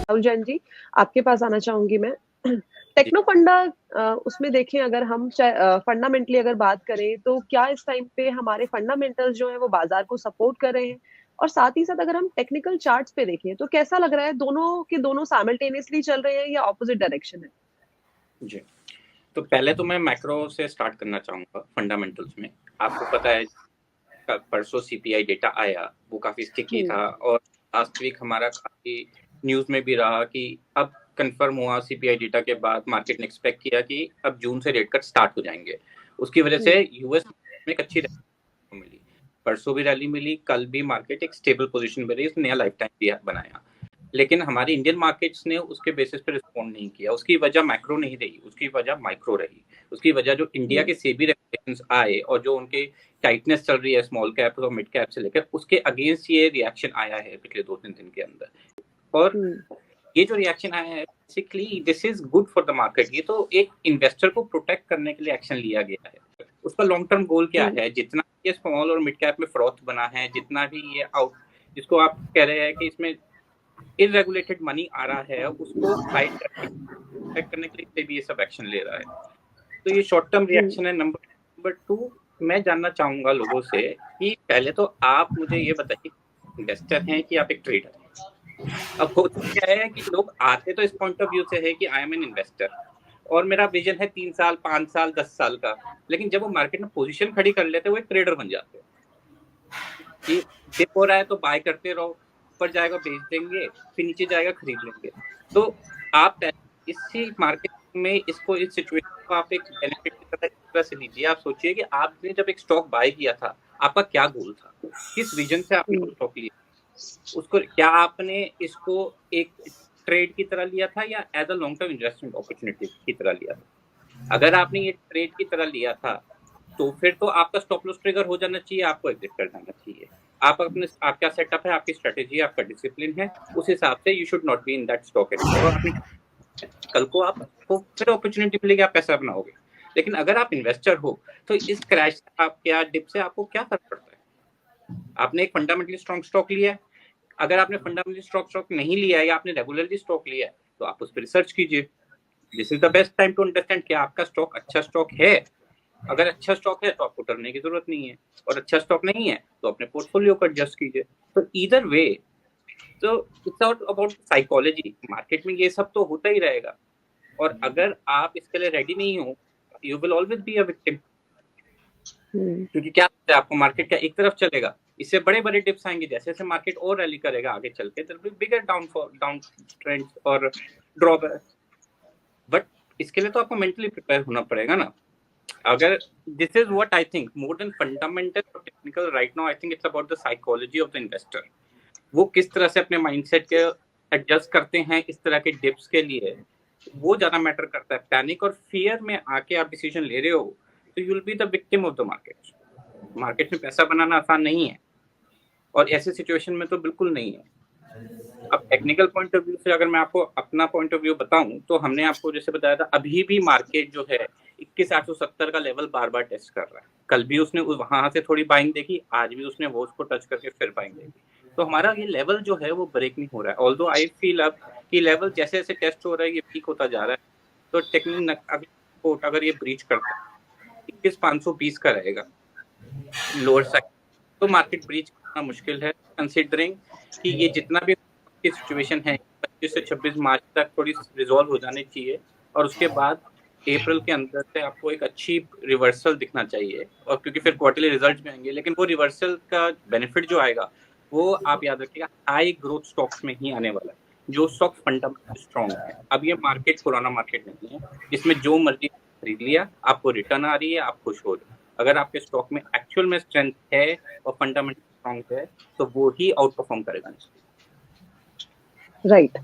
राहुल जैन जी, आपके पास आना चाहूंगी मैं। जी। टेक्नो फंडा, उसमें देखें अगर हम फंडामेंटली अगर बात करें तो क्या इस टाइम पे हमारे फंडामेंटल्स जो है वो बाजार को सपोर्ट कर रहे हैं, और साथ ही साथ अगर हम टेक्निकल चार्ट्स पे देखें तो कैसा लग रहा है, दोनों के दोनों साइमल्टेनियसली चल रहे हैं या ऑपोजिट डायरेक्शन है? जी, तो पहले तो मैं मैक्रो से स्टार्ट करना चाहूँगा फंडामेंटल्स में। आपको पता है परसों सीपीआई डेटा आया, वो काफ़ी स्टिकी हम्म। था और लास्ट वीक हमारा काफ़ी न्यूज़ में भी रहा कि अब कंफर्म हुआ सीपीआई डेटा के बाद। मार्केट ने एक्सपेक्ट किया कि अब जून से रेट कट स्टार्ट हो जाएंगे। उसकी वजह से हम्म। यूएस में एक अच्छी रैली मिली, परसों भी रैली मिली, कल भी मार्केट एक स्टेबल पोजीशन में रही, उसने नया लाइफ टाइम भी बनाया। लेकिन हमारी इंडियन मार्केट्स ने उसके बेसिस पे रिस्पॉन्ड नहीं किया। उसकी वजह मैक्रो नहीं रही, उसकी वजह माइक्रो रही। उसकी वजह जो इंडिया के सेबी रेगुलेशंस आए और जो उनके टाइटनेस चल रही है स्मॉल कैप और मिड कैप से लेकर, उसके अगेंस्ट ये रिएक्शन आया है पिछले 2-3 दिन के अंदर। और हम्म। ये जो रिएक्शन आया है, basically this is good for the market. ये तो एक इन्वेस्टर को प्रोटेक्ट करने के लिए एक्शन लिया गया है। उसका लॉन्ग टर्म गोल क्या हम्म। है? जितना ये स्मॉल और मिड कैप में फ्रॉथ बना है, जितना भी ये आउट, जिसको आप कह रहे हैं कि इसमें इनरेगुलेटेड मनी आ रहा है, उसको हाइड करने के लिए भी ये सब एक्शन ले रहा है। तो ये शॉर्ट टर्म हम्म। रिएक्शन है। नंबर 2, मैं जानना चाहूंगा लोगों से कि पहले तो आप मुझे ये बताइए, इन्वेस्टर हैं कि आप एक ट्रेडर हैं? अब होता क्या है कि लोग आते तो इस पॉइंट ऑफ व्यू से है कि आई एम एन इन्वेस्टर और मेरा विजन है 3 साल, 5 साल, 10 साल का। लेकिन जब वो मार्केट में पोजीशन खड़ी कर लेते हैं, वो एक ट्रेडर बन जाते हैं कि डिप हो रहा है तो बाय करते रहो, ऊपर जाएगा बेच देंगे, फिर नीचे जाएगा खरीद लेंगे। तो आप इसी मार्केट में इसको, इस सिचुएशन को आप एक बेनिफिट की तरह से लीजिए। आप सोचिए कि आपने जब एक स्टॉक बाय किया था, आपका क्या गोल था, किस विजन से आपने वो स्टॉक लिया, उसको क्या आपने इसको एक ट्रेड की तरह लिया था या as a long term investment opportunity की तरह लिया था? अगर आपने ये ट्रेड की तरह लिया था तो फिर तो आपका स्टॉप लॉस ट्रिगर हो जाना चाहिए, आपको एग्जिट कर जाना चाहिए। आप अपने, आपका सेटअप है, आपकी स्ट्रेटेजी, आपका डिसिप्लिन है, उस हिसाब से you should not be in that stock anymore. और आपने कल को आपको फिर अपॉर्चुनिटी मिलेगी, आप पैसा बनाओगे। लेकिन अगर आप इन्वेस्टर हो तो इस क्रैश से, आप क्या डिप से आपको क्या फर्क पड़ता है? आपने एक फंडामेंटली स्ट्रॉन्ग स्टॉक लिया है। अगर आपने फंडामेंटली स्टॉक नहीं लिया है या आपने रेगुलरली स्टॉक लिया है, तो आप उस पर रिसर्च कीजिए। This is the best time to understand कि आपका स्टॉक अच्छा स्टॉक है। अगर अच्छा स्टॉक है तो आपको डरने की जरूरत नहीं है, और अच्छा स्टॉक नहीं है तो अपने पोर्टफोलियो को एडजस्ट कीजिए। तो ईदर वे, तो it's out about psychology. Market में ये सब तो होता ही रहेगा, और अगर आप इसके लिए रेडी नहीं हो, you will always be a victim. क्योंकि क्या है, आपको मार्केट का एक तरफ चलेगा, इससे बड़े बड़े टिप्स आएंगे, जैसे जैसे मार्केट और रैली करेगा आगे चल के, बिगर डाउन ट्रेंड्स और ड्रॉप। बट इसके लिए तो आपको मेंटली प्रिपेयर होना पड़ेगा ना। अगर this is what I think, more than fundamental और technical right now, I think it's about the psychology of the investor. वो किस तरह से अपने माइंडसेट के एडजस्ट करते हैं इस तरह के डिप्स के लिए, वो ज्यादा मैटर करता है। पैनिक और फियर में आके आप डिसीजन ले रहे हो तो you will be the victim of the market. Market में पैसा बनाना आसान नहीं है, और ऐसे सिचुएशन में तो बिल्कुल नहीं है। अब टेक्निकल पॉइंट ऑफ व्यू से अगर मैं आपको अपना पॉइंट ऑफ व्यू बताऊं, तो हमने आपको जैसे बताया था, अभी भी मार्केट जो है 21,870 का लेवल बार बार टेस्ट कर रहा है। कल भी उसने वहां से थोड़ी बाइंग देखी, आज भी उसने वो उसको टच करके फिर बाइंग देखी। तो हमारा ये लेवल जो है वो ब्रेक नहीं हो रहा है। ऑल्दो आई फील अब कि लेवल जैसे जैसे टेस्ट हो रहा है, ये पीक होता जा रहा है। तो टेक्निकल अगर ये ब्रीच करता है, 21,520 का रहेगा लोअर साइड, तो मार्केट ब्रीच करना मुश्किल है, कंसीडरिंग कि ये जितना भी की सिचुएशन है 25 से 26 मार्च तक थोड़ी रिजॉल्व हो जानी चाहिए, और उसके बाद अप्रैल के अंदर से आपको एक अच्छी रिवर्सल दिखना चाहिए। और क्योंकि फिर क्वार्टरली रिजल्ट भी आएंगे, लेकिन वो रिवर्सल का बेनिफिट जो आएगा वो आप याद रखिएगा हाई ग्रोथ स्टॉक्स में ही आने वाला है, जो स्टॉक फंडामेंटली स्ट्रॉन्ग है। अब ये मार्केट पुराना मार्केट नहीं है जिसमें जो मर्जी खरीद लिया, आपको रिटर्न आ रही है, आप खुश हो रहे हो। अगर आपके स्टॉक में एक्चुअल में स्ट्रेंथ है और फंडामेंटल स्ट्रॉन्ग है, तो वो ही आउट परफॉर्म करेगा। राइट।